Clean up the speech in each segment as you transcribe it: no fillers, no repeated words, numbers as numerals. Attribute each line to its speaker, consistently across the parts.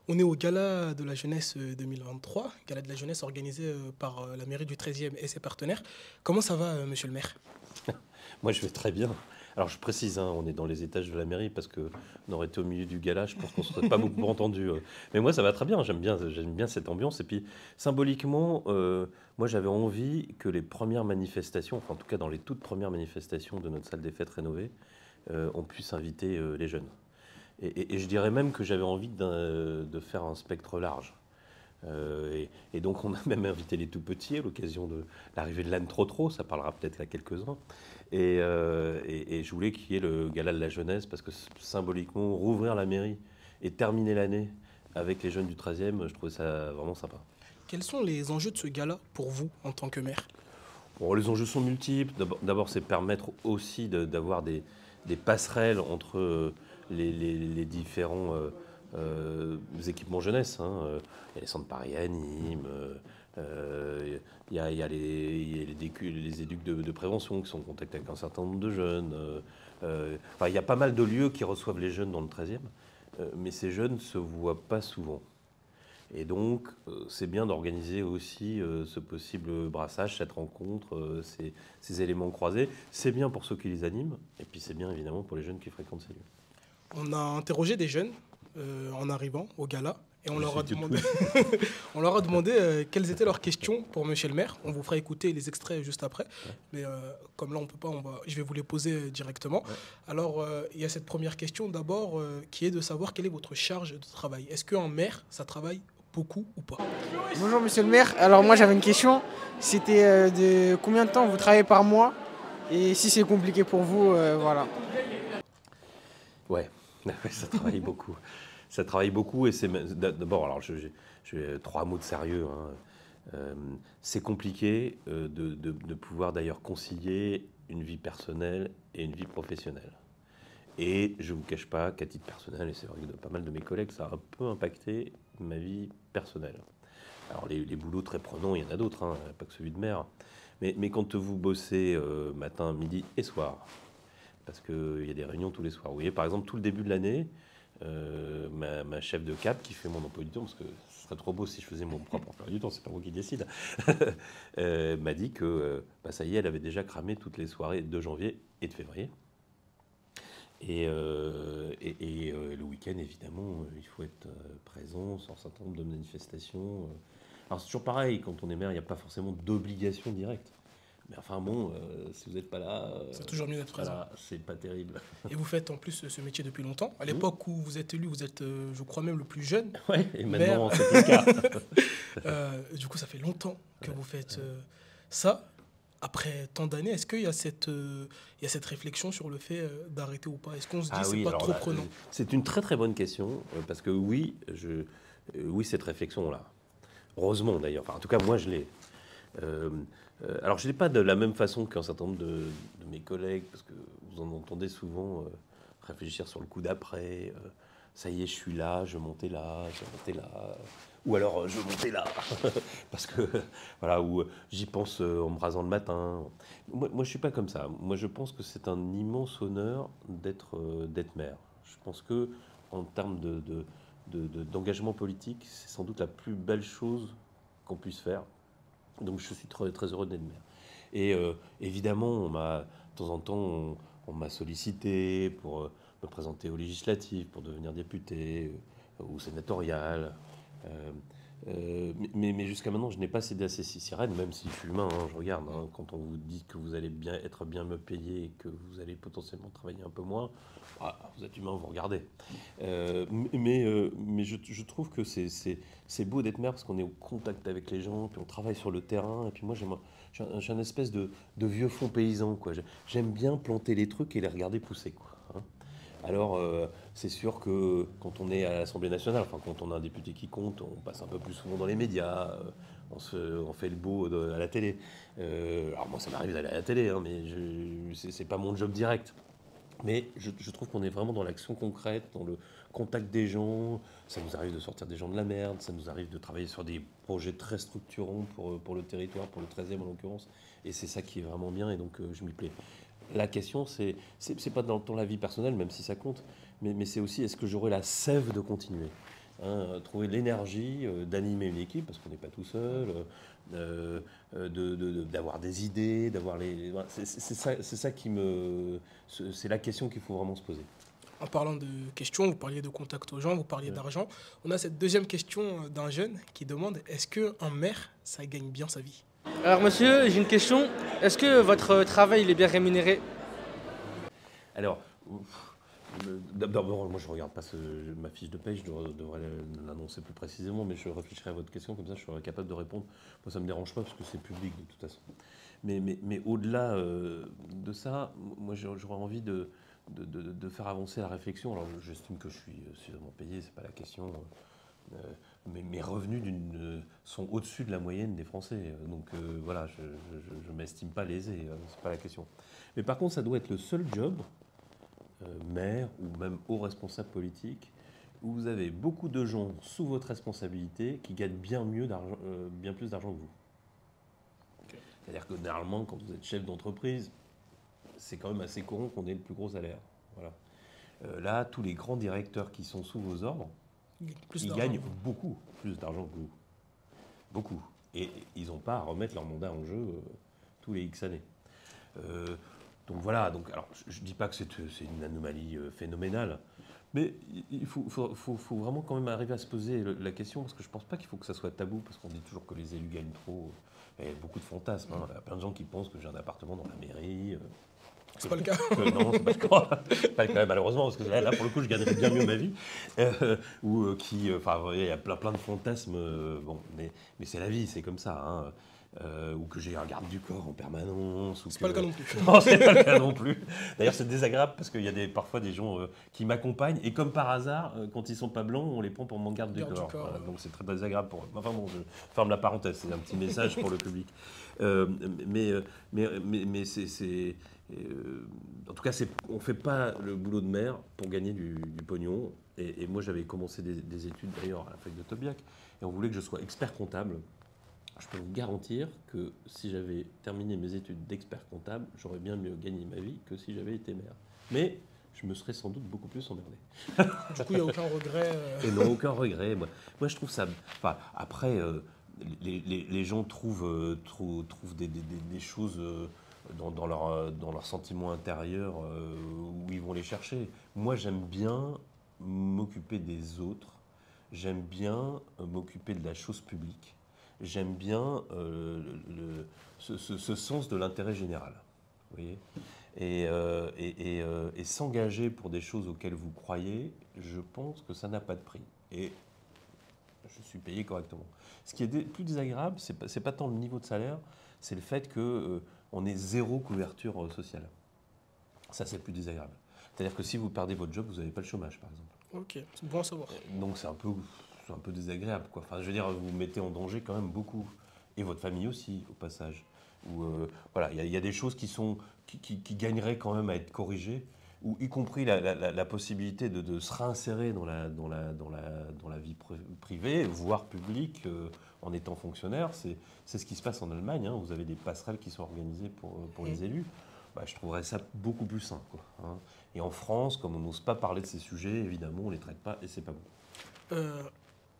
Speaker 1: On est au Gala de la Jeunesse 2023, Gala de la Jeunesse organisé par la mairie du 13e et ses partenaires. Comment ça va, monsieur le maire?
Speaker 2: Moi, je vais très bien. Alors, je précise, hein, on est dans les étages de la mairie parce que on aurait été au milieu du gala, je pense qu'on ne serait pas beaucoup entendu. Mais moi, ça va très bien. J'aime bien cette ambiance. Et puis, symboliquement, moi, j'avais envie que les premières manifestations, enfin, en tout cas, dans les toutes premières manifestations de notre salle des fêtes rénovée, on puisse inviter les jeunes. Et je dirais même que j'avais envie de faire un spectre large. Et donc on a même invité les tout petits à l'occasion de l'arrivée de l'âne Trotro, ça parlera peut-être à quelques-uns. Et je voulais qu'il y ait le gala de la jeunesse parce que symboliquement, rouvrir la mairie et terminer l'année avec les jeunes du 13e, je trouvais ça vraiment sympa.
Speaker 1: Quels sont les enjeux de ce gala pour vous en tant que maire?
Speaker 2: Bon, les enjeux sont multiples. D'abord, c'est permettre aussi d'avoir des passerelles entre les différents équipements jeunesse, hein. Il y a les centres Paris à Nîmes, il y a les éducs de prévention qui sont en contact avec un certain nombre de jeunes. Enfin, il y a pas mal de lieux qui reçoivent les jeunes dans le 13e, mais ces jeunes ne se voient pas souvent. Et donc, c'est bien d'organiser aussi ce possible brassage, cette rencontre, ces éléments croisés. C'est bien pour ceux qui les animent, et puis c'est bien évidemment pour les jeunes qui fréquentent ces lieux.
Speaker 1: On a interrogé des jeunes en arrivant au gala et on
Speaker 2: Je
Speaker 1: leur a
Speaker 2: suis tout
Speaker 1: demandé,
Speaker 2: oui.
Speaker 1: on leur a demandé quelles étaient leurs questions pour monsieur le maire. On vous fera écouter les extraits juste après.
Speaker 2: Ouais.
Speaker 1: Mais comme là, on peut pas, je vais vous les poser directement.
Speaker 2: Ouais.
Speaker 1: Alors, il y a cette première question d'abord qui est de savoir quelle est votre charge de travail. Est-ce qu'un maire, ça travaille beaucoup ou pas?
Speaker 3: Bonjour monsieur le maire, alors moi j'avais une question, c'était de combien de temps vous travaillez par mois et si c'est compliqué pour vous, voilà.
Speaker 2: Ouais, ça travaille beaucoup. Ça travaille beaucoup et c'est d'abord, alors j'ai trois mots de sérieux, hein. C'est compliqué de pouvoir d'ailleurs concilier une vie personnelle et une vie professionnelle. Et je ne vous cache pas qu'à titre personnel, et c'est vrai que de pas mal de mes collègues, ça a un peu impacté ma vie personnelle. Alors les boulots très prenants, il y en a d'autres, hein, pas que celui de maire. Mais quand vous bossez matin, midi et soir, parce qu'il y a des réunions tous les soirs. Vous voyez, par exemple, tout le début de l'année, ma chef de cap qui fait mon emploi du temps, parce que ce serait trop beau si je faisais mon propre emploi du temps, c'est pas moi qui décide, m'a dit que ça y est, elle avait déjà cramé toutes les soirées de janvier et de février. Et le week-end, évidemment, il faut être présent sur un certain nombre de manifestations. Alors c'est toujours pareil, quand on est maire, il n'y a pas forcément d'obligation directe. Mais enfin bon, si vous n'êtes pas là,
Speaker 1: C'est toujours mieux d'être présent.
Speaker 2: voilà, c'est pas terrible.
Speaker 1: Et vous faites en plus ce métier depuis longtemps. À
Speaker 2: Mmh.
Speaker 1: l'époque où vous êtes élu, vous êtes, je crois même, le plus jeune
Speaker 2: Ouais, et
Speaker 1: maire.
Speaker 2: maintenant, c'est plus le cas.
Speaker 1: Du coup, ça fait longtemps que
Speaker 2: Ouais,
Speaker 1: vous faites
Speaker 2: ouais.
Speaker 1: ça. Après tant d'années, est-ce qu'il y a il y a cette réflexion sur le fait d'arrêter ou pas? Est-ce qu'on se dit
Speaker 2: Ah
Speaker 1: c'est
Speaker 2: oui,
Speaker 1: pas
Speaker 2: alors
Speaker 1: trop
Speaker 2: là,
Speaker 1: prenant?
Speaker 2: c'est une très très bonne question, parce que oui, oui, cette réflexion-là. Heureusement d'ailleurs, enfin en tout cas moi je l'ai. Euh, alors je ne l'ai pas de la même façon qu'un certain nombre de mes collègues, parce que vous en entendez souvent réfléchir sur le coup d'après. Ça y est, je suis là, je montais là, je montais là. Ou alors je montais là, parce que voilà, ou j'y pense en me rasant le matin. Moi, je ne suis pas comme ça. Moi, je pense que c'est un immense honneur d'être maire. Je pense que en termes d'engagement politique, c'est sans doute la plus belle chose qu'on puisse faire. Donc je suis très, très heureux d'être maire. Et évidemment, de temps en temps, on m'a sollicité pour me présenter aux législatives, pour devenir député ou sénatorial. Euh, mais jusqu'à maintenant, je n'ai pas cédé à ces sirènes, même si je suis humain, hein, je regarde. Hein, quand on vous dit que vous allez être bien me payer et que vous allez potentiellement travailler un peu moins, vous êtes humain, vous regardez. Mais je trouve que c'est beau d'être maire parce qu'on est au contact avec les gens, puis on travaille sur le terrain. Et puis moi, j'ai un espèce de vieux fond paysan, quoi. J'aime bien planter les trucs et les regarder pousser, quoi, hein. Alors, c'est sûr que quand on est à l'Assemblée nationale, enfin quand on a un député qui compte, on passe un peu plus souvent dans les médias, on fait le beau à la télé. Alors moi, ça m'arrive d'aller à la télé, hein, mais c'est pas mon job direct. Mais je trouve qu'on est vraiment dans l'action concrète, dans le contact des gens. Ça nous arrive de sortir des gens de la merde, ça nous arrive de travailler sur des projets très structurants pour le territoire, pour le 13e en l'occurrence. Et c'est ça qui est vraiment bien, et donc je m'y plais. La question, c'est pas dans la vie personnelle, même si ça compte, mais c'est aussi est-ce que j'aurai la sève de continuer, hein, trouver l'énergie d'animer une équipe, parce qu'on n'est pas tout seul, d'avoir des idées, d'avoir les... Voilà, c'est ça qui me... C'est la question qu'il faut vraiment se poser.
Speaker 1: En parlant de questions, vous parliez de contact aux gens, vous parliez d'argent. On a cette deuxième question d'un jeune qui demande, est-ce qu'un maire, ça gagne bien sa vie?
Speaker 3: Alors monsieur, j'ai une question. Est-ce que votre travail il est bien rémunéré?
Speaker 2: Alors, d'abord, moi je ne regarde pas ma fiche de paye, je devrais l'annoncer plus précisément, mais je réfléchirai à votre question, comme ça je serai capable de répondre. Moi ça ne me dérange pas parce que c'est public de toute façon. Mais au-delà de ça, moi j'aurais envie de faire avancer la réflexion. Alors j'estime que je suis suffisamment payé, c'est pas la question. Mais mes revenus sont au-dessus de la moyenne des Français. Donc voilà, je ne m'estime pas lésé, c'est pas la question. Mais par contre, ça doit être le seul job, maire ou même haut responsable politique, où vous avez beaucoup de gens sous votre responsabilité qui gagnent bien plus d'argent que vous. C'est-à-dire que généralement, quand vous êtes chef d'entreprise, c'est quand même assez courant qu'on ait le plus gros salaire. Voilà. Là, tous les grands directeurs qui sont sous vos ordres, ils gagnent beaucoup plus d'argent que vous. Beaucoup. Et ils n'ont pas à remettre leur mandat en jeu tous les X années. Donc voilà, alors, je ne dis pas que c'est une anomalie phénoménale, mais il faut vraiment quand même arriver à se poser la question, parce que je ne pense pas qu'il faut que ça soit tabou, parce qu'on dit toujours que les élus gagnent trop. Il y a beaucoup de fantasmes. Hein. Il y a plein de gens qui pensent que j'ai un appartement dans la mairie.
Speaker 1: C'est pas le cas.
Speaker 2: Non, c'est pas le cas. Pas le cas, malheureusement, parce que là, pour le coup, je gagnerais bien mieux ma vie. Il y a plein de fantasmes. Bon, mais c'est la vie, c'est comme ça. Hein. Ou que j'ai un garde du corps en permanence.
Speaker 1: C'est pas le cas non plus.
Speaker 2: Non, c'est pas le cas non plus. D'ailleurs, c'est désagréable parce qu'il y a parfois des gens qui m'accompagnent et comme par hasard, quand ils sont pas blancs, on les prend pour mon garde du corps. Voilà, donc c'est très désagréable pour eux. Enfin bon, je ferme la parenthèse, c'est un petit message pour le public. Mais c'est en tout cas, on ne fait pas le boulot de maire pour gagner du pognon. Et moi, j'avais commencé des études d'ailleurs à la fac de Tobiac et on voulait que je sois expert comptable. Je peux vous garantir que si j'avais terminé mes études d'expert comptable, j'aurais bien mieux gagné ma vie que si j'avais été maire. Mais je me serais sans doute beaucoup plus emmerdé.
Speaker 1: Du coup, il n'y a aucun regret.
Speaker 2: Et non, aucun regret. Moi, je trouve ça... Enfin, après, les gens trouvent des choses dans leur sentiment intérieur où ils vont les chercher. Moi, j'aime bien m'occuper des autres. J'aime bien m'occuper de la chose publique. J'aime bien ce sens de l'intérêt général. Vous voyez ? Et s'engager pour des choses auxquelles vous croyez, je pense que ça n'a pas de prix. Et je suis payé correctement. Ce qui est plus désagréable, c'est pas tant le niveau de salaire, c'est le fait qu'on ait zéro couverture sociale. Ça, c'est plus désagréable. C'est-à-dire que si vous perdez votre job, vous n'avez pas le chômage, par exemple.
Speaker 1: Ok, c'est bon à savoir.
Speaker 2: Donc c'est un peu désagréable, quoi. Enfin, je veux dire, vous vous mettez en danger quand même beaucoup. Et votre famille aussi, au passage. Voilà, il y a des choses qui gagneraient quand même à être corrigées, ou y compris la possibilité de se réinsérer dans la vie privée, voire publique, en étant fonctionnaire. C'est ce qui se passe en Allemagne. Hein. Vous avez des passerelles qui sont organisées pour les élus. Je trouverais ça beaucoup plus sain, quoi, hein. Et en France, comme on n'ose pas parler de ces sujets, évidemment, on ne les traite pas et c'est pas bon.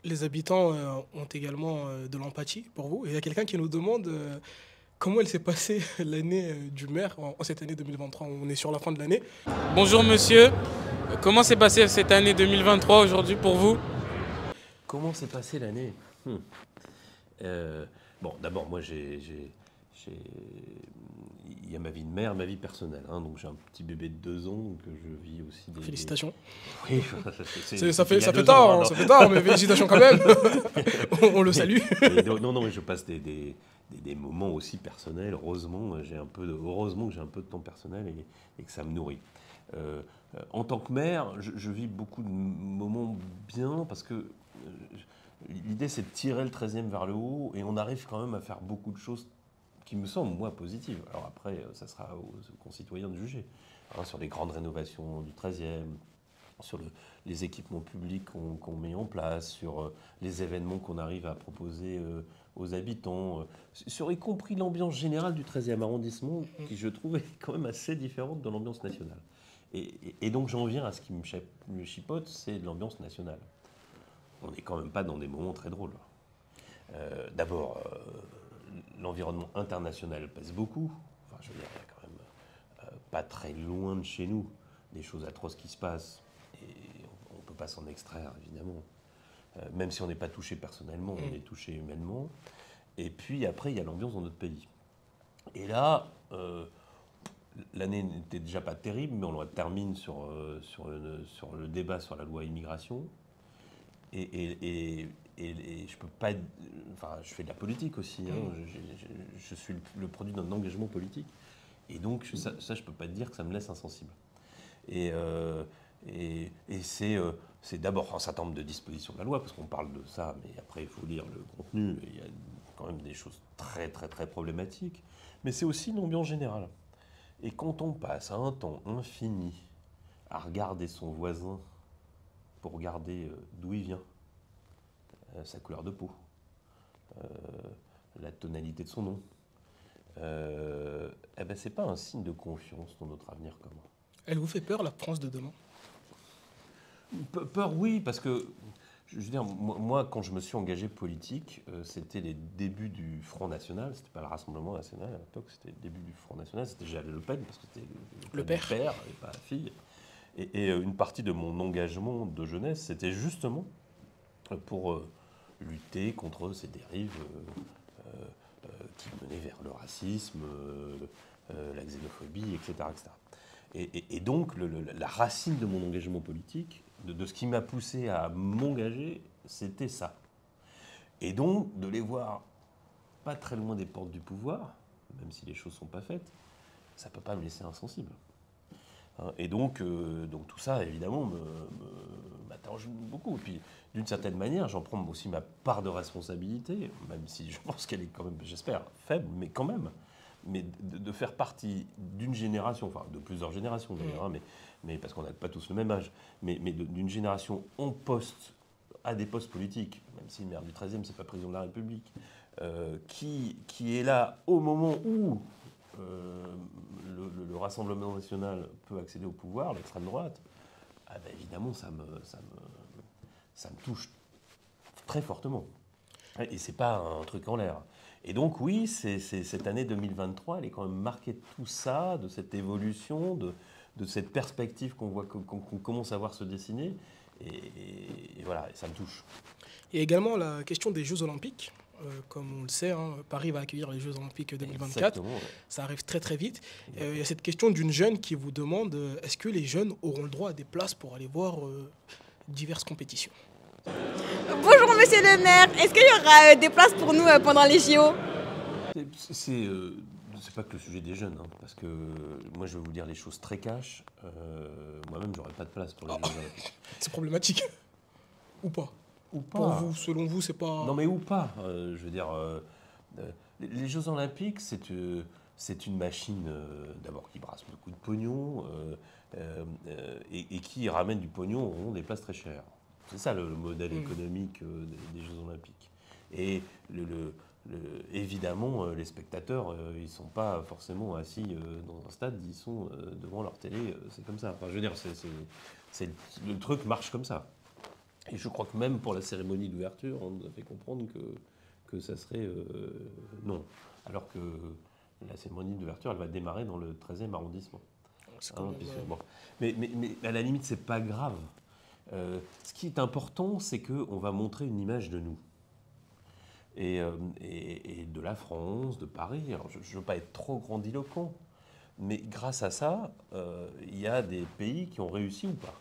Speaker 1: Les habitants ont également de l'empathie pour vous. Et il y a quelqu'un qui nous demande comment elle s'est passée l'année du maire en cette année 2023. On est sur la fin de l'année.
Speaker 4: Bonjour monsieur, comment s'est passée cette année 2023 aujourd'hui pour vous?
Speaker 2: Comment s'est passée l'année? Bon, d'abord, moi, il y a ma vie de mère, ma vie personnelle. Hein, donc j'ai un petit bébé de 2 ans, donc je vis aussi des...
Speaker 1: Félicitations.
Speaker 2: Oui,
Speaker 1: ça fait tard, ça fait tard, mais félicitations quand même. On le salue.
Speaker 2: Non, mais je passe des moments aussi personnels. Heureusement que j'ai un peu de temps personnel et que ça me nourrit. En tant que mère, je vis beaucoup de moments bien parce que l'idée c'est de tirer le 13e vers le haut et on arrive quand même à faire beaucoup de choses qui me semblent, moi, positives. Alors après, ça sera aux concitoyens de juger. Hein, sur les grandes rénovations du 13e, sur les équipements publics qu'on met en place, sur les événements qu'on arrive à proposer aux habitants, sur y compris l'ambiance générale du 13e arrondissement, qui je trouvais quand même assez différente de l'ambiance nationale. Et donc j'en viens à ce qui me chipote, c'est l'ambiance nationale. On n'est quand même pas dans des moments très drôles. D'abord, l'environnement international pèse beaucoup. Enfin, je veux dire, il y a quand même pas très loin de chez nous des choses atroces qui se passent. Et on ne peut pas s'en extraire, évidemment. Même si on n'est pas touché personnellement, on est touché humainement. Et puis après, il y a l'ambiance dans notre pays. Et là, l'année n'était déjà pas terrible, mais on la termine sur le débat sur la loi immigration. Et je peux pas... Enfin, je fais de la politique aussi. Hein, je suis le produit d'un engagement politique. Et donc, ça je peux pas te dire que ça me laisse insensible. Et c'est d'abord un certain nombre de dispositions de la loi, parce qu'on parle de ça, mais après, il faut lire le contenu. Et il y a quand même des choses très, très, très problématiques. Mais c'est aussi une ambiance générale. Et quand on passe un temps infini à regarder son voisin pour regarder d'où il vient, sa couleur de peau, la tonalité de son nom, eh ben c'est pas un signe de confiance dans notre avenir commun.
Speaker 1: Elle vous fait peur, la France de demain?
Speaker 2: Peur, oui, parce que, je veux dire, moi quand je me suis engagé politique, c'était les débuts du Front National, c'était pas le Rassemblement National à l'époque, c'était le début du Front National, c'était déjà Le Pen, parce que c'était
Speaker 1: le père
Speaker 2: et pas la fille. Et une partie de mon engagement de jeunesse, c'était justement pour lutter contre ces dérives qui menaient vers le racisme, la xénophobie, etc. etc. Et donc, la racine de mon engagement politique, de ce qui m'a poussé à m'engager, c'était ça. Et donc, de les voir pas très loin des portes du pouvoir, même si les choses ne sont pas faites, ça ne peut pas me laisser insensible. Et donc tout ça, évidemment, m'interroge beaucoup. Et puis, d'une certaine manière, j'en prends aussi ma part de responsabilité, même si je pense qu'elle est quand même, j'espère, faible, mais quand même. Mais de faire partie d'une génération, enfin de plusieurs générations d'ailleurs, hein, mais parce qu'on n'a pas tous le même âge, mais d'une génération à des postes politiques, même si le maire du 13e, c'est pas président de la République, qui est là au moment où le Rassemblement national peut accéder au pouvoir, l'extrême droite, ah ben évidemment, ça me touche très fortement. Et c'est pas un truc en l'air. Et donc oui, cette année 2023, elle est quand même marquée de tout ça, de cette évolution, de cette perspective qu'on commence à voir se dessiner. Et voilà, et ça me touche.
Speaker 1: Il y a également la question des Jeux Olympiques. Comme on le sait, hein, Paris va accueillir les Jeux Olympiques 2024.
Speaker 2: Exactement, ouais.
Speaker 1: Ça arrive très très vite. Il y a cette question d'une jeune qui vous demande est-ce que les jeunes auront le droit à des places pour aller voir diverses compétitions?
Speaker 5: Bonjour monsieur le maire, est-ce qu'il y aura des places pour nous pendant les JO?
Speaker 2: C'est pas que le sujet des jeunes, hein, parce que moi je vais vous dire les choses très cash. Moi-même, j'aurais pas de place pour les Jeux Olympiques.
Speaker 1: C'est problématique. Ou pas?
Speaker 2: Ou pas.
Speaker 1: Pour vous, selon vous, c'est pas...
Speaker 2: Non mais ou pas. Je veux dire, les Jeux Olympiques, c'est une machine d'abord qui brasse beaucoup de pognon et qui ramène du pognon au rond des places très chères. C'est ça le modèle économique des Jeux Olympiques. Et évidemment, les spectateurs, ils ne sont pas forcément assis dans un stade, ils sont devant leur télé, c'est comme ça. Enfin, je veux dire, le truc marche comme ça. Et je crois que même pour la cérémonie d'ouverture, on nous a fait comprendre que ça serait non. Alors que la cérémonie d'ouverture, elle va démarrer dans le 13e arrondissement. Bon. Mais à la limite, c'est pas grave. Ce qui est important, c'est qu'on va montrer une image de nous. Et de la France, de Paris. Alors, je ne veux pas être trop grandiloquent, mais grâce à ça, il y a des pays qui ont réussi ou pas.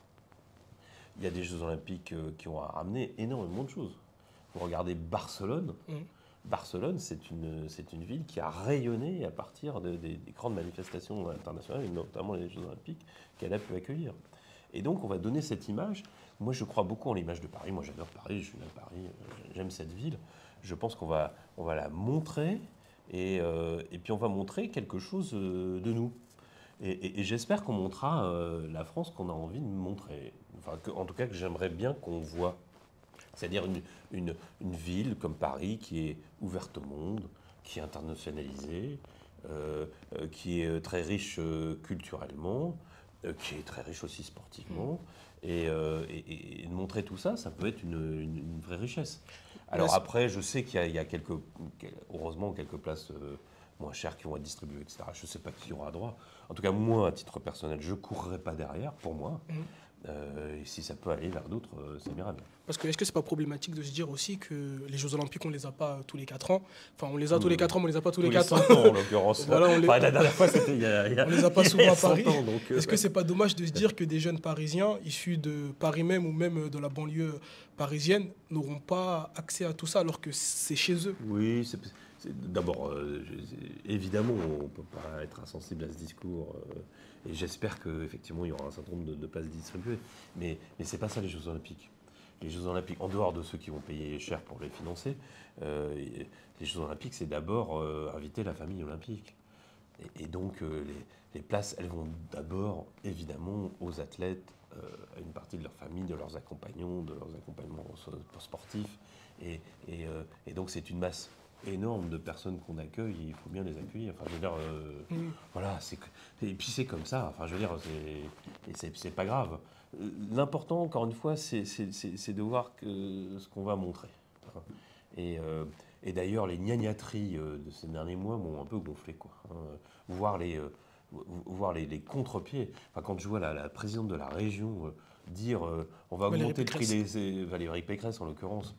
Speaker 2: Il y a des Jeux Olympiques qui ont ramené énormément de choses. Vous regardez Barcelone. Barcelone, c'est une ville qui a rayonné à partir des grandes manifestations internationales, et notamment les Jeux Olympiques, qu'elle a pu accueillir. Et donc, on va donner cette image. Moi, je crois beaucoup en l'image de Paris. Moi, j'adore Paris, je suis né à Paris, j'aime cette ville. Je pense qu'on va la montrer, et puis on va montrer quelque chose de nous. Et j'espère qu'on montrera la France qu'on a envie de montrer. Enfin, en tout cas, que j'aimerais bien qu'on voit. C'est-à-dire une ville comme Paris qui est ouverte au monde, qui est internationalisée, qui est très riche culturellement, qui est très riche aussi sportivement. Et de montrer tout ça, ça peut être une vraie richesse. Alors après, je sais qu'il y a heureusement quelques places moins chères qui vont être distribuées, etc. Je ne sais pas qui aura droit. En tout cas, moi, à titre personnel, je ne courrai pas derrière, pour moi. Et si ça peut aller vers d'autres, c'est mirable.
Speaker 1: Parce que est-ce que c'est pas problématique de se dire aussi que les Jeux Olympiques, on les a pas tous les 4 ans. Enfin, on les a tous les 4 ans, mais on les a pas tous les 4
Speaker 2: 5 ans, en l'occurrence.
Speaker 1: Voilà,
Speaker 2: la dernière fois, c'était il y a
Speaker 1: on les a pas souvent à Paris. Est-ce que
Speaker 2: ouais.
Speaker 1: c'est pas dommage de se dire que des jeunes Parisiens issus de Paris même ou même de la banlieue parisienne n'auront pas accès à tout ça alors que c'est chez eux?
Speaker 2: Oui, d'abord, évidemment, on ne peut pas être insensible à ce discours. Et j'espère qu'effectivement, il y aura un certain nombre de places distribuées. Mais ce n'est pas ça les Jeux Olympiques. Les Jeux Olympiques, en dehors de ceux qui vont payer cher pour les financer, les Jeux Olympiques, c'est d'abord inviter la famille olympique. Et donc, les places, elles vont d'abord, évidemment, aux athlètes, à une partie de leur famille, de leurs accompagnants, de leurs accompagnements sportifs. Et donc, c'est une masse énorme de personnes qu'on accueille et il faut bien les accueillir. Enfin, je veux dire, voilà, et puis c'est comme ça. Enfin, je veux dire, c'est pas grave. L'important, encore une fois, c'est de voir ce qu'on va montrer. Et d'ailleurs, les gnagnateries de ces derniers mois m'ont un peu gonflé, quoi. Voir les contre-pieds. Enfin, quand je vois la présidente de la région dire on va augmenter le prix des... Valérie Pécresse, en l'occurrence.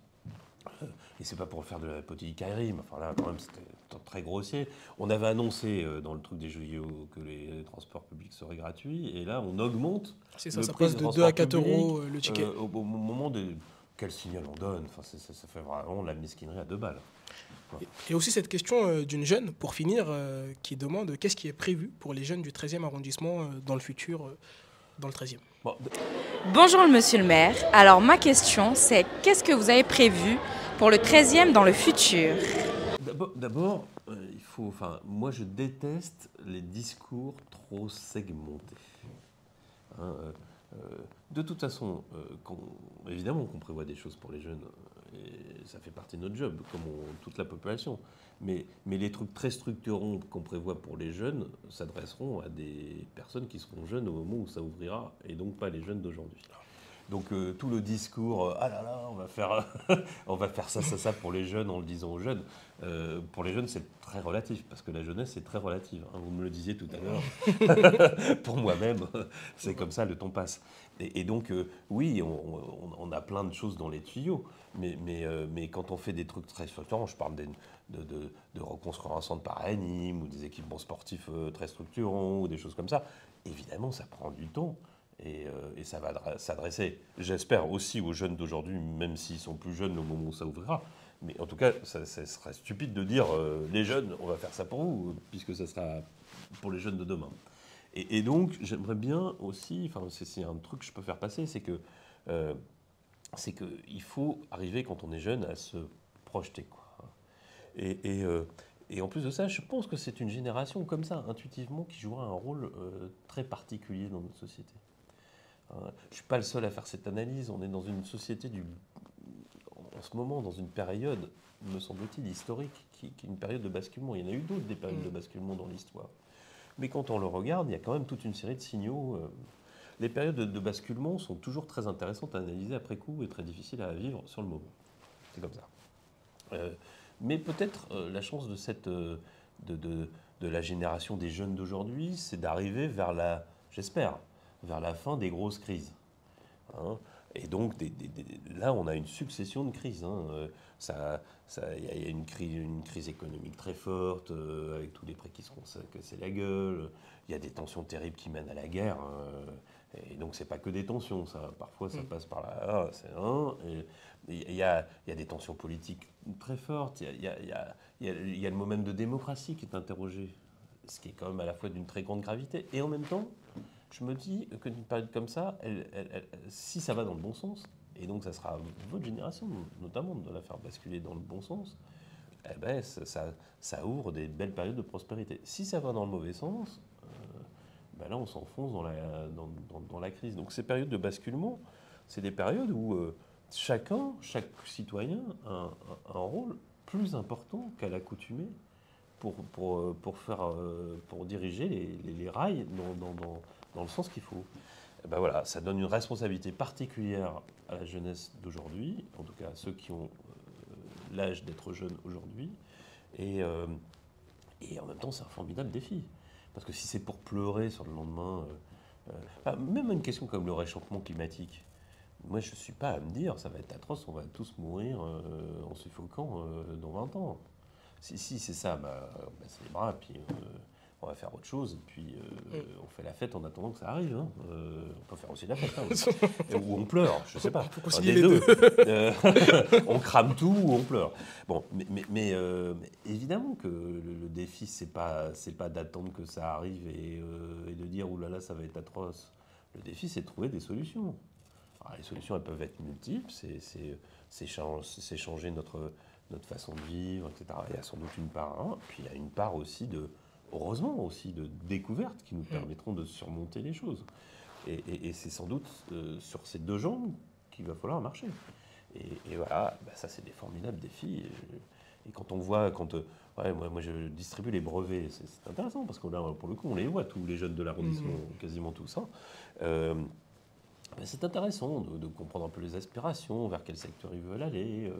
Speaker 2: Et c'est pas pour faire de la politique aérime. Enfin là, quand même, c'était très grossier. On avait annoncé dans le truc des JO que les transports publics seraient gratuits. Et là, on augmente.
Speaker 1: C'est ça, ça passe de 2 à 4 euros le ticket.
Speaker 2: Au moment de... Quel signal on donne? Enfin, ça fait vraiment la mesquinerie à 2 balles. Ouais.
Speaker 1: Et aussi cette question d'une jeune, pour finir, qui demande qu'est-ce qui est prévu pour les jeunes du 13e arrondissement dans le futur, dans le 13e.
Speaker 2: Bon.
Speaker 5: Bonjour monsieur le maire. Alors ma question c'est qu'est-ce que vous avez prévu pour le 13e dans le futur?
Speaker 2: D'abord, il faut... Enfin, moi je déteste les discours trop segmentés. De toute façon, évidemment qu'on prévoit des choses pour les jeunes, et ça fait partie de notre job, comme toute la population. Mais les trucs très structurants qu'on prévoit pour les jeunes s'adresseront à des personnes qui seront jeunes au moment où ça ouvrira, et donc pas les jeunes d'aujourd'hui. Donc tout le discours, ah là là, on va faire ça pour les jeunes en le disant aux jeunes. Pour les jeunes, c'est très relatif, parce que la jeunesse, c'est très relative. Hein, vous me le disiez tout à l'heure. Pour moi-même, c'est comme ça, le temps passe. Et donc, oui, on a plein de choses dans les tuyaux, mais quand on fait des trucs très structurants, je parle de reconstruire un centre par Nîmes, ou des équipements sportifs très structurants, ou des choses comme ça, évidemment, ça prend du temps. Et ça va s'adresser, j'espère, aussi aux jeunes d'aujourd'hui, même s'ils sont plus jeunes au moment où ça ouvrira. Mais en tout cas, ça serait stupide de dire les jeunes, on va faire ça pour vous, puisque ça sera pour les jeunes de demain. Et donc, j'aimerais bien aussi, enfin, c'est un truc que je peux faire passer, c'est que il faut arriver, quand on est jeune, à se projeter, quoi. Et en plus de ça, je pense que c'est une génération comme ça, intuitivement, qui jouera un rôle très particulier dans notre société. Je ne suis pas le seul à faire cette analyse. On est dans une société, en ce moment, dans une période, me semble-t-il, historique, qui est une période de basculement. Il y en a eu d'autres, des périodes de basculement dans l'histoire. Mais quand on le regarde, il y a quand même toute une série de signaux. Les périodes de basculement sont toujours très intéressantes à analyser après coup et très difficiles à vivre sur le moment. C'est comme ça. Mais peut-être la chance de la génération des jeunes d'aujourd'hui, c'est d'arriver vers vers la fin des grosses crises. Hein. Et donc, là, on a une succession de crises. Il y a une crise économique très forte, avec tous les prix qui se font casser la gueule. Il y a des tensions terribles qui mènent à la guerre. Et donc, c'est pas que des tensions. Ça, parfois, ça passe par là. Il y a des tensions politiques très fortes. Il y a le moment de démocratie qui est interrogé, ce qui est quand même à la fois d'une très grande gravité. Et en même temps, je me dis qu'une période comme ça, si ça va dans le bon sens, et donc ça sera votre génération, notamment, de la faire basculer dans le bon sens, eh ben, ça ouvre des belles périodes de prospérité. Si ça va dans le mauvais sens, ben là on s'enfonce dans la crise. Donc ces périodes de basculement, c'est des périodes où chaque citoyen a un rôle plus important qu'à l'accoutumée pour diriger les rails dans le sens qu'il faut. Et ben voilà, ça donne une responsabilité particulière à la jeunesse d'aujourd'hui, en tout cas à ceux qui ont l'âge d'être jeunes aujourd'hui. Et en même temps, c'est un formidable défi. Parce que si c'est pour pleurer sur le lendemain, même une question comme le réchauffement climatique, moi je ne suis pas à me dire ça va être atroce, on va tous mourir en suffoquant dans 20 ans. Si c'est ça, c'est les bras, puis on va faire autre chose, et puis on fait la fête en attendant que ça arrive. Hein. On peut faire aussi la fête, hein, ou on pleure, je sais pas.
Speaker 1: Faut concilier les deux.
Speaker 2: On crame tout ou on pleure. Bon, mais évidemment que le défi, c'est pas d'attendre que ça arrive et de dire oulala, ça va être atroce. Le défi, c'est de trouver des solutions. Alors, les solutions, elles peuvent être multiples. C'est changer notre façon de vivre, etc. Il y a sans doute une part, hein, puis il y a une part aussi heureusement aussi de découvertes qui nous permettront de surmonter les choses. Et c'est sans doute sur ces deux jambes qu'il va falloir marcher. Et voilà, ça c'est des formidables défis. Et quand on voit, moi je distribue les brevets, c'est intéressant parce que là, pour le coup, on les voit, tous les jeunes de l'arrondissement, quasiment tous. Hein. C'est intéressant de comprendre un peu les aspirations, vers quel secteur ils veulent aller,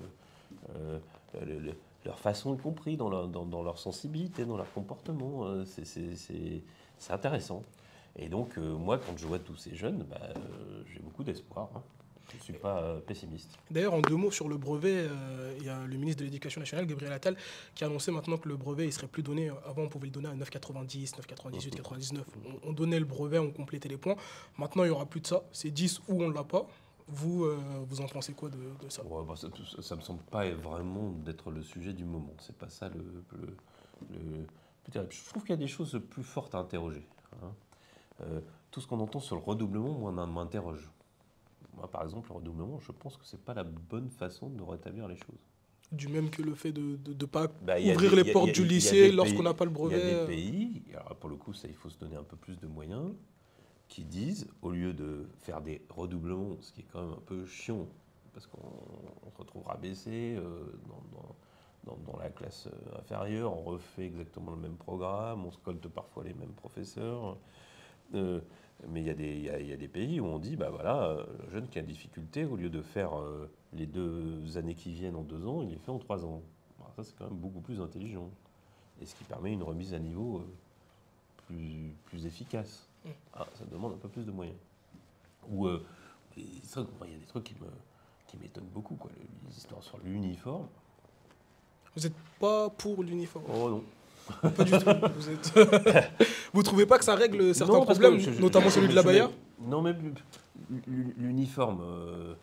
Speaker 2: leur façon y compris dans leur sensibilité, dans leur comportement. C'est intéressant. Et donc, moi, quand je vois tous ces jeunes, j'ai beaucoup d'espoir. Hein. Je ne suis pas pessimiste.
Speaker 1: D'ailleurs, en 2 mots sur le brevet, il y a le ministre de l'Éducation nationale, Gabriel Attal, qui a annoncé maintenant que le brevet ne serait plus donné. Avant, on pouvait le donner à 9,90, 9,98, 99. On donnait le brevet, on complétait les points. Maintenant, il n'y aura plus de ça. C'est 10 ou on ne l'a pas. Vous en pensez quoi de ça?
Speaker 2: Ouais, ça me semble pas vraiment d'être le sujet du moment. C'est pas ça je trouve qu'il y a des choses plus fortes à interroger. Hein. Tout ce qu'on entend sur le redoublement, moi, m'interroge. Moi, par exemple, le redoublement, je pense que c'est pas la bonne façon de rétablir les choses.
Speaker 1: Du même que le fait de ne pas ouvrir les portes du lycée lorsqu'on n'a pas le brevet.
Speaker 2: Il y a des pays, alors pour le coup, ça, il faut se donner un peu plus de moyens, qui disent, au lieu de faire des redoublements, ce qui est quand même un peu chiant, parce qu'on se retrouve rabaissé dans la classe inférieure, on refait exactement le même programme, on scolte parfois les mêmes professeurs. Mais il y a des pays où on dit, le jeune qui a des difficultés, au lieu de faire les 2 années qui viennent en 2 ans, il les fait en 3 ans. Alors ça, c'est quand même beaucoup plus intelligent. Et ce qui permet une remise à niveau plus efficace. Ça demande un peu plus de moyens. Ou il y a des trucs qui m'étonnent beaucoup, quoi. Les histoires sur l'uniforme.
Speaker 1: Vous n'êtes pas pour l'uniforme?
Speaker 2: Oh non.
Speaker 1: Pas du tout. Vous trouvez pas que ça règle certains problèmes, notamment celui de la Baïa?
Speaker 2: Non, mais l'uniforme,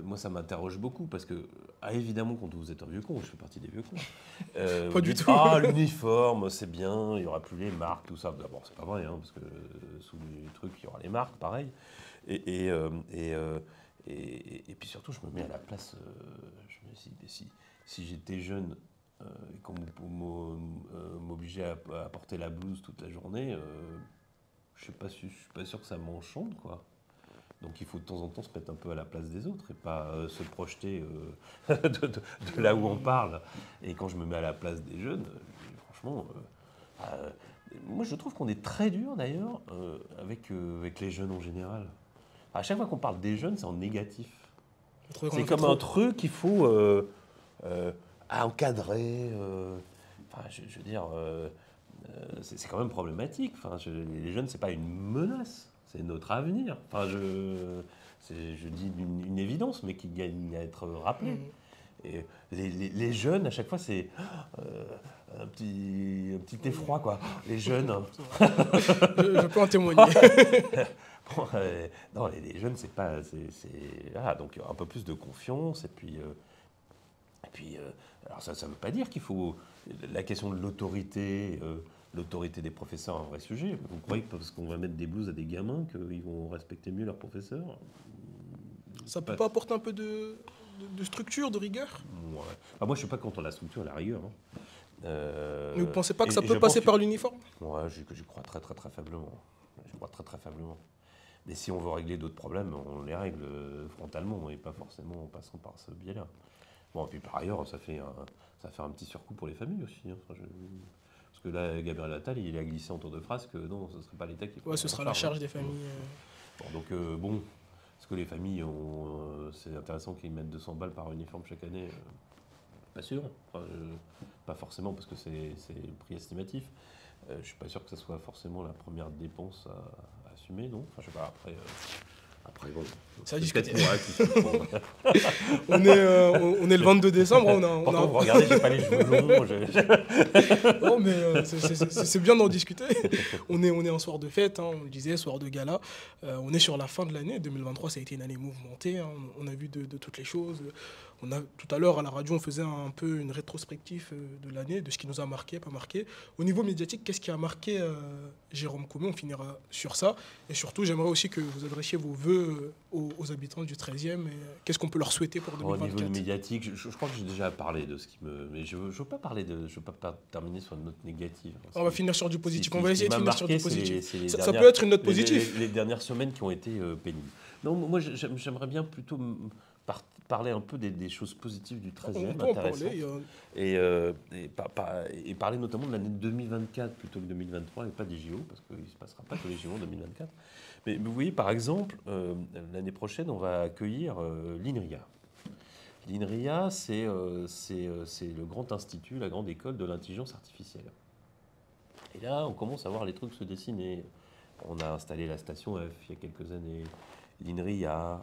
Speaker 2: moi ça m'interroge beaucoup parce que, évidemment, quand vous êtes un vieux con, je fais partie des vieux cons.
Speaker 1: Pas du tout.
Speaker 2: L'uniforme, c'est bien, il n'y aura plus les marques, tout ça. D'abord, c'est pas vrai, hein, parce que sous les trucs, il y aura les marques, pareil. Et puis surtout, je me mets à la place. Je me dis, si j'étais jeune et qu'on m'obligeait à porter la blouse toute la journée, je suis pas sûr que ça m'enchante, quoi. Donc il faut de temps en temps se mettre un peu à la place des autres et pas se projeter de là où on parle. Et quand je me mets à la place des jeunes, franchement, moi je trouve qu'on est très dur d'ailleurs avec les jeunes en général. À chaque fois qu'on parle des jeunes, c'est en négatif. C'est comme un truc qu'il faut encadrer. Je veux dire, c'est quand même problématique. Les jeunes, c'est pas une menace. C'est notre avenir. Je dis une évidence, mais qui gagne à être rappelée. Et les jeunes, à chaque fois, c'est un petit effroi, quoi. Les jeunes.
Speaker 1: Je peux en témoigner.
Speaker 2: Non, les jeunes, c'est pas. Donc un peu plus de confiance. Et puis alors ça ne veut pas dire qu'il faut. La question de l'autorité. L'autorité des professeurs est un vrai sujet. Vous croyez que parce qu'on va mettre des blouses à des gamins qu'ils vont respecter mieux leurs professeurs?
Speaker 1: Ça peut pas apporter un peu de structure, de rigueur?
Speaker 2: Ouais. Moi, je ne suis pas contre la structure, la rigueur. Hein.
Speaker 1: Mais vous ne pensez pas que ça peut passer par l'uniforme?
Speaker 2: Ouais, je crois très très très faiblement. Je crois très très faiblement. Mais si on veut régler d'autres problèmes, on les règle frontalement et pas forcément en passant par ce biais-là. Bon, et puis par ailleurs, ça fait un petit surcoût pour les familles aussi. Hein. Parce que là, Gabriel Attal, il a glissé en tour de phrase que non, ce ne serait pas l'État qui
Speaker 1: Ouais, ce sera la charge des familles.
Speaker 2: Bon, donc, bon, est-ce que les familles ont. C'est intéressant qu'ils mettent 200 balles par uniforme chaque année pas sûr. Enfin, pas forcément, parce que c'est le prix estimatif. Je ne suis pas sûr que ce soit forcément la première dépense à assumer, non. Enfin, je sais pas, après bon,
Speaker 1: ça
Speaker 2: c'est
Speaker 1: discute.
Speaker 2: peut-être moi qui
Speaker 1: on est le 22 décembre.
Speaker 2: Pourtant, vous regardez, j'ai pas les cheveux longs.
Speaker 1: Non, mais c'est bien d'en discuter. On est en soir de fête, hein, on le disait, soir de gala. On est sur la fin de l'année. 2023, ça a été une année mouvementée. Hein. On a vu de toutes les choses. Tout à l'heure, à la radio, on faisait un peu une rétrospective de l'année, de ce qui nous a marqué, pas marqué. Au niveau médiatique, qu'est-ce qui a marqué Jérôme Coumé? On finira sur ça. Et surtout, j'aimerais aussi que vous adressiez vos vœux aux habitants du 13e. Qu'est-ce qu'on peut leur souhaiter pour 2024?
Speaker 2: Au niveau médiatique, je crois que j'ai déjà parlé de ce qui me... Mais je ne veux pas parler de... Je veux pas terminer sur une note négative.
Speaker 1: On va finir sur du positif. On va essayer de finir sur du positif.
Speaker 2: Ça
Speaker 1: peut être une note positive.
Speaker 2: Les dernières semaines qui ont été pénibles. Non, moi, j'aimerais bien plutôt parler un peu des choses positives du 13e,
Speaker 1: on peut en parler,
Speaker 2: et parler notamment de l'année 2024 plutôt que 2023 et pas des JO, parce qu'il ne se passera pas que les JO en 2024. Mais vous voyez, par exemple, l'année prochaine, on va accueillir l'INRIA. L'INRIA, c'est le grand institut, la grande école de l'intelligence artificielle. Et là, on commence à voir les trucs se dessiner. On a installé la station F il y a quelques années. L'INRIA,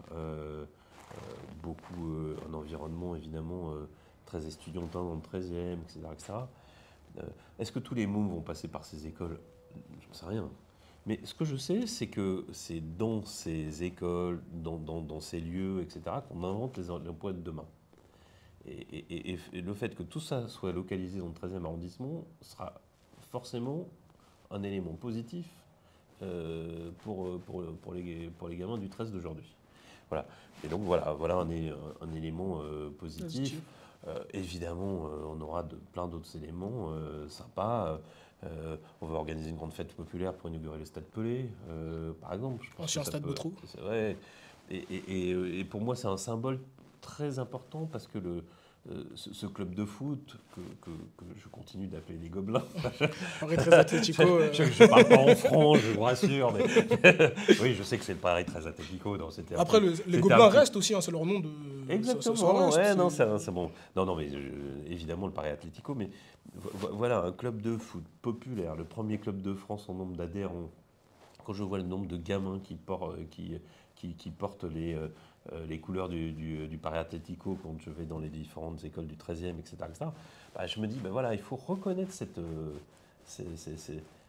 Speaker 2: beaucoup un environnement évidemment très estudiantin dans le 13e, etc. etc. Est-ce que tous les mômes vont passer par ces écoles? Je ne sais rien. Mais ce que je sais, c'est que c'est dans ces écoles, dans ces lieux, etc., qu'on invente les emplois de demain. Et le fait que tout ça soit localisé dans le 13e arrondissement sera forcément un élément positif pour les gamins du 13 d'aujourd'hui. Voilà. Et donc voilà un élément positif. Évidemment, on aura plein d'autres éléments sympas. On va organiser une grande fête populaire pour inaugurer le stade Pelé, par exemple.
Speaker 1: Ancien stade Boutroux.
Speaker 2: Ouais. Et pour moi, c'est un symbole très important parce que ce club de foot que je continue d'appeler les Gobelins.
Speaker 1: Paris très Atlético.
Speaker 2: Je ne parle pas en franc, je vous rassure. Mais oui, je sais que c'est le Paris très Atlético.
Speaker 1: Après, les Gobelins restent aussi, hein, c'est leur nom de.
Speaker 2: Exactement. Ça reste, c'est bon. Non, mais évidemment le Paris Atlético, mais voilà un club de foot populaire, le premier club de France en nombre d'adhérents. Quand je vois le nombre de gamins qui portent les couleurs du Paris Atlético quand je vais dans les différentes écoles du 13e, etc., bah, je me dis, voilà, il faut reconnaître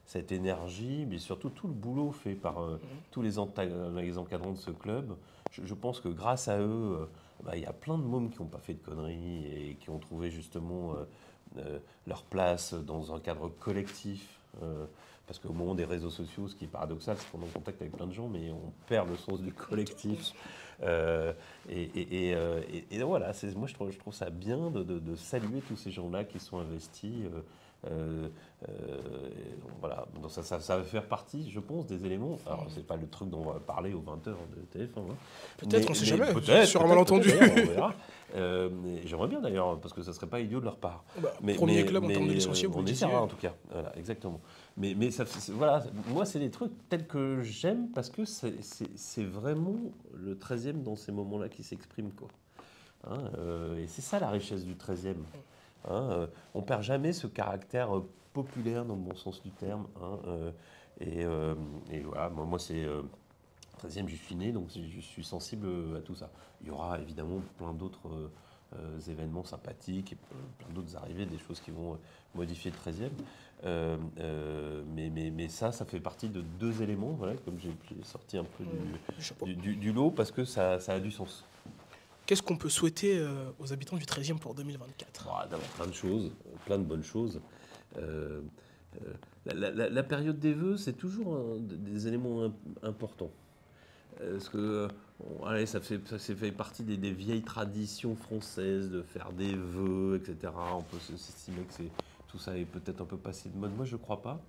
Speaker 2: cette énergie, mais surtout tout le boulot fait par tous les encadrants de ce club. Je pense que grâce à eux, il y a plein de mômes qui n'ont pas fait de conneries et qui ont trouvé justement leur place dans un cadre collectif. Parce qu'au moment des réseaux sociaux, ce qui est paradoxal, c'est qu'on est en contact avec plein de gens, mais on perd le sens du collectif. Et voilà, moi je trouve ça bien de saluer tous ces gens-là qui sont investis. Voilà, donc ça va faire partie, je pense, des éléments. Alors, c'est pas le truc dont on va parler aux 20h de TF1. Hein.
Speaker 1: Peut-être, on ne sait jamais.
Speaker 2: Peut-être,
Speaker 1: sur un malentendu.
Speaker 2: On verra. J'aimerais bien d'ailleurs, parce que ça serait pas idiot de leur part.
Speaker 1: Premier club en termes de licenciés, vous
Speaker 2: on
Speaker 1: le
Speaker 2: essaiera en tout cas. Voilà, exactement. Mais voilà, moi, c'est des trucs tels que j'aime parce que c'est vraiment le 13e dans ces moments-là qui s'exprime, quoi. Hein, et c'est ça la richesse du 13e. Hein, on perd jamais ce caractère populaire dans le bon sens du terme. Hein, et voilà, moi c'est 13e, j'y suis né, donc je suis sensible à tout ça. Il y aura évidemment plein d'autres événements sympathiques, et plein d'autres arrivées, des choses qui vont modifier le 13e. Mais ça fait partie de deux éléments, voilà, comme j'ai sorti un peu du lot, parce que ça a du sens.
Speaker 1: Qu'est-ce qu'on peut souhaiter aux habitants du 13e pour 2024 ?
Speaker 2: D'avoir plein de choses, plein de bonnes choses. La période des vœux, c'est toujours des éléments importants. Parce que ça fait partie des vieilles traditions françaises de faire des vœux, etc. On peut s'estimer que tout ça est peut-être un peu passé de mode. Moi, je ne crois pas.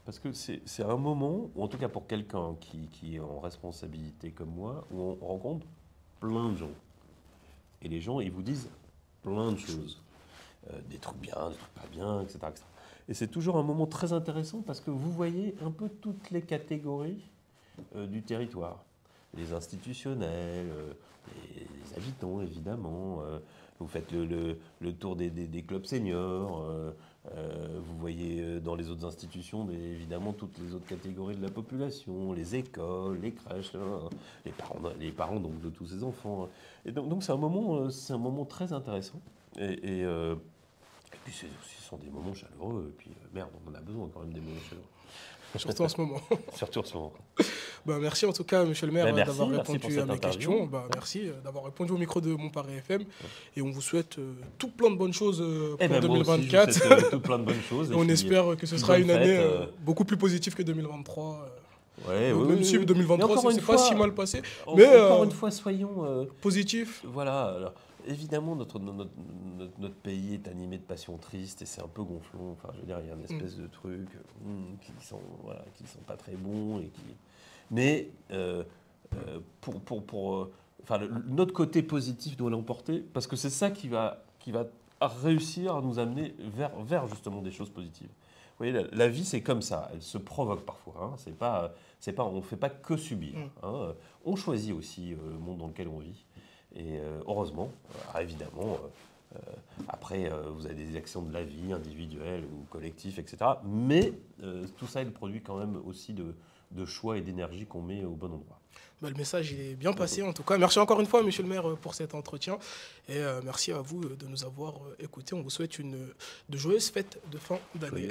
Speaker 2: Parce que c'est un moment, ou en tout cas pour quelqu'un qui est en responsabilité comme moi, où on rencontre plein de gens. Et les gens, ils vous disent plein de choses. Des trucs bien, des trucs pas bien, etc. etc. Et c'est toujours un moment très intéressant parce que vous voyez un peu toutes les catégories du territoire. Les institutionnels, les habitants évidemment. Vous faites le tour des clubs seniors. Vous voyez dans les autres institutions évidemment toutes les autres catégories de la population, les écoles, les crèches, les parents donc, de tous ces enfants. Et donc c'est un moment très intéressant. Et puis ce sont des moments chaleureux. Et puis merde, on en a besoin quand même des moments chaleureux.
Speaker 1: Surtout en ce moment.
Speaker 2: Surtout en ce moment.
Speaker 1: Merci en tout cas, monsieur le maire, d'avoir
Speaker 2: merci
Speaker 1: répondu à mes questions. Merci d'avoir répondu au micro de Mon Paris FM. Et on vous souhaite tout plein de bonnes choses pour 2024.
Speaker 2: Moi aussi, je vous souhaite, tout plein de bonnes choses.
Speaker 1: Et on espère que ce sera une année beaucoup plus positive que 2023. Même si 2023, c'est pas si mal passé. Mais
Speaker 2: encore une fois, soyons
Speaker 1: positifs.
Speaker 2: Voilà. Alors, évidemment, notre pays est animé de passions tristes et c'est un peu gonflant. Enfin, je veux dire, il y a une espèce de trucs qui sont pas très bons et qui. Mais notre côté positif doit l'emporter parce que c'est ça qui va réussir à nous amener vers justement des choses positives. Vous voyez, la vie c'est comme ça, elle se provoque parfois. On ne fait pas que subir. On choisit aussi le monde dans lequel on vit. Et heureusement, évidemment, après vous avez des actions de la vie individuelles ou collectives, etc. Mais tout ça est le produit quand même aussi de choix et d'énergie qu'on met au bon endroit.
Speaker 1: Le message il est bien passé en tout cas. Merci encore une fois, monsieur le maire, pour cet entretien. Et merci à vous de nous avoir écoutés. On vous souhaite de joyeuses fêtes de fin d'année.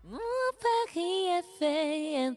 Speaker 6: Mon Paris FM.